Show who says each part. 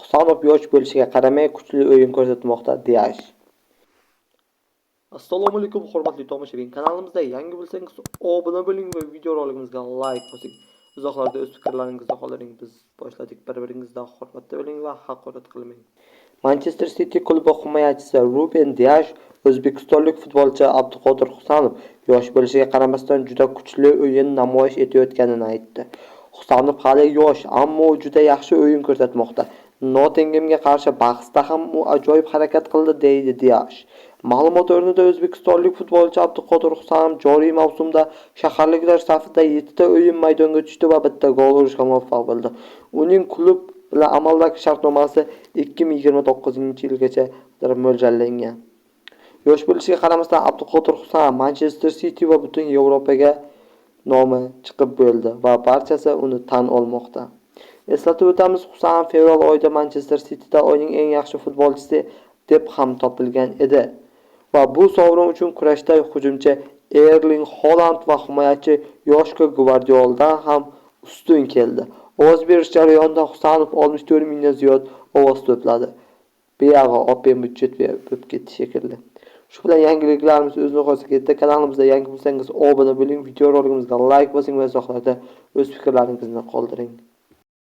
Speaker 1: Husanov yosh bo'lishiga qaramay kuchli o'yin ko'rsatmoqda Diash. Assalomu alaykum hurmatli tomoshabin. Kanalimizda yangi bo'lsangiz obuna bo'ling va videorolikimizga like bosing. Izohlarda o'z fikrlaringizni qoldiring. Biz boshladik. Bir-biringizdan hurmatda bo'ling va haqorat qilmang. Manchester City klubi himoyachisi Ruben Diash o'zbekistonlik futbolchi Abduqodir Husanov yosh bo'lishiga qaramasdan juda kuchli o'yin namoyish etayotganini aytdi. Husanov hali yosh, ammo juda yaxshi o'yin ko'rsatmoqda. Nottinghamga qarshi bahsda ham u ajoyib harakat qildi, deydi Diash. Ma'lumot o'rnida o'zbekistonlik futbolchi Abduqodir Husanov joriy mavsumda shaharliklar safida 7 ta o'yin maydonga tushdi va bitta gol urishga muvaffaq bo'ldi. Uning klub bilan amaldagi shartnomasi 2029-yilgacha mo'ljallangan. Yosh bo'lishiga qaramasdan Abduqodir Husanov Manchester City va butun Yevropaga nomi chiqib bo'ldi va barchasi uni tan olmoqda. Eslatib o'tamiz, Husanov fevral oyida Manchester Cityda oyning eng yaxshi futbolchisi deb ham topilgan edi. Va bu sovrin uchun kurashda hujumchi Erling Haaland va himoyachi Yoshko Gvardioldan ham ustun keldi. Ovoz berish jarayonida Husanov 64 mingdan ziyod ovoz to'pladi. Buyog'i open budjet bo'lib ketdi shekilli. Shu bilan yangiliklarimiz o'zini qo'zg'atdi ketdi. Kanalimizda yangi bo'lsangiz obuna bo'ling, videorolikimizga like bosing va izohlarda o'z fikrlaringizni qoldiring.